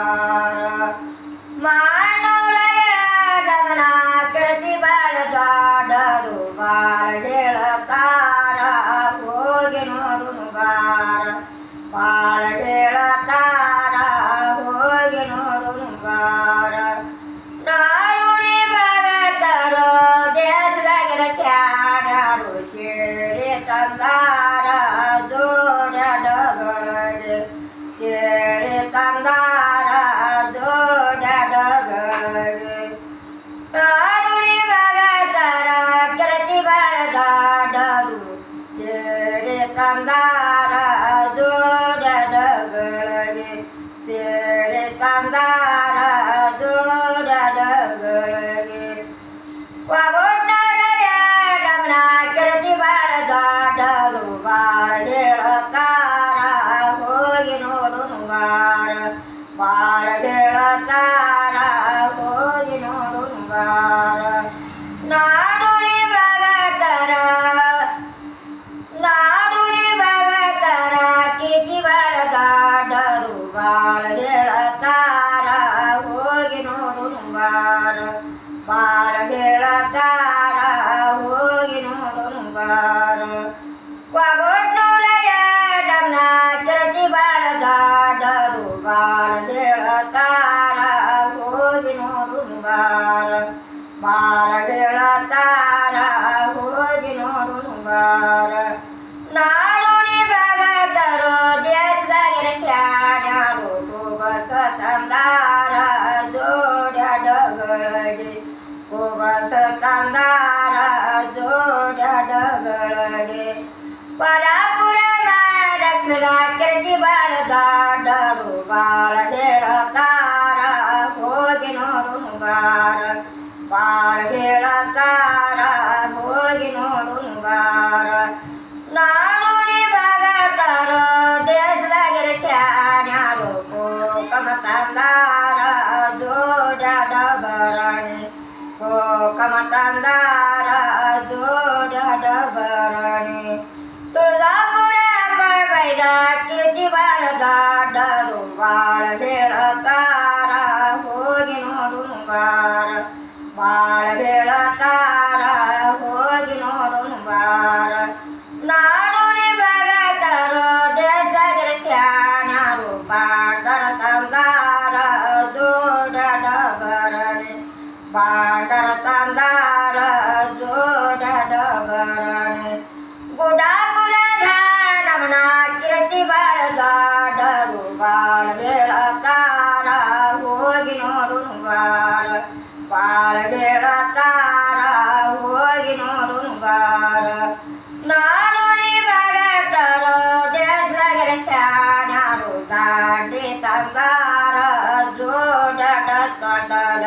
ಬಾರ ಮಾನೂರಯ ಗಮನ ಕೃತಿ ಬಾಳದಾಡರು ಬಾಳ ಹೇಳತಾರ ಹೋಗಿ ನೋಡುನು ಬಾರ ಬಾಳ ಹೇಳತಾರ ಹೋಗಿ ನೋಡುನು ಬಾರ ನಾಳುಣಿ ಭಗತರು ದೇಶದಾಗಿರ ಚಾಡ್ಯಾರು ಸೇರಿ ತಂದಾರ ಜೋಡಗಳಿಗೆ ಸೇರಿ ತಂದಾರ ಜೋಡಗಳಿಗೆ ನಾಡುಣಿ ಭಗತರ ಕೃತಿ ಬಾಳದಾಡರು ಸೇರಿ ತಂದಾರ ಜೋಡಗಳಿಗೆ ಸೇರಿ ತಂದಾರ ಜೋಡಗಳಿಗೆ ಒಗೊಡ್ಡರೆಯ ಗಮನ ಕೃತಿ ಬಾಳದಾಡರು ಬಾಳ ಹೇಳತಾರ ಹೋಗಿ ನೋಡುನು ಬಾರ ಬಾಳ ಹೇಳತಾರ ಹೋಗಿ ನೋಡುನು ಬಾರ ನಾಡುಣಿ ಭಗತರ ಕೀರ್ತಿ ಬಾಳದಾಡರು ಬಾಳ ಹೇಳತಾರ ಹೋಗಿ ನೋಡುನು ಬಾರ ಬಾಳ ಹೇಳತಾರ ಹೋಗಿ ನೋಡುನು ಬಾರ ಒಗೊಡ್ನೂರಯ ಗಮನ ಕೃತಿ ಬಾಳದಾಡರು ಬಾಳ ಹೇಳತಾರ ಹೋಗಿ ನೋಡುನು ಬಾರ ಬಾಳ ಹೇಳತಾರ ಹೋಗಿ ನೋಡುನು ಬಾರ ನಾಡುಣಿ ಭಗತರು ದೇಶದಾಗಿರ ಚಾಡ್ಯಾರು ಕೂಬತ ತಂದಾರ ಜೋಡ್ಯಾಡಗಳಿಗೆ ಕೂಬತ ತಂದಾರ ಜೋಡ್ಯಾಡಗಳಿಗೆ ಪರಾಪುರ ಲಕ್ಷ್ಮಿಗ ಕೃತಿ ಬಾಳದಾಡರು ಬಾಳ ಹೇಳತಾರ ಹೋಗಿ ನೋಡುನು ಬಾರ ಬಾಳ ಹೇಳತಾರ ಹೋಗಿ ನೋಡುನು ಬಾರ ನಾಡುಣಿ ಭಗತರ ದೇಶದಾಗಿರ ಚಾಡ್ಯಾರು ಕೋಕಮ ತಂದಾರ ಜೋಡ್ಯಾಡಬರಣಿ ಕೋಕಮ ತಂದಾರ ಜೋಡ್ಯಾಡಬರಣಿ ತುಳಜಾಪುರ ಬೈದ ಕೀರ್ತಿ ಬಾಳದಾಡರು ಬಾಳ ಹೇಳತಾರ ಹೋಗಿ ನೋಡುನು ಬಾರ ಬಾಳ ಹೇಳತಾರ ಹೋಗಿ ನೋಡುನು ಬಾರ ನಾಡುಣಿ ಭಗತರು ದೇಶಗಿರ ಚಾಡ್ಯಾರು ಬಾಂಡರ ತಂದಾರ ಜೋಡಡಬರಣಿ ಬಾಂಡರ ತಂದಾರ ಜೋಡಡಬರಣಿ ಗುಡಾಪುರ ನಮನ ಕೀರ್ತಿ ಬಾಳದಾಡರು ಬಾಳ ಹೇಳತಾರ ಹೋಗಿ ನೋಡುನು ಬಾರ ಬಾಳ ಹೇಳತಾರ ಹೋಗಿ ನೋಡುನು ಬಾರ ನಾಡುಣಿ ಭಗತರು ದೇಶದಾಗಿರ ಚಾಡ್ಯಾರು ದಾಂಡಿ ತಂದಾರ ಜೋಡಡ ತೊಂಡಲ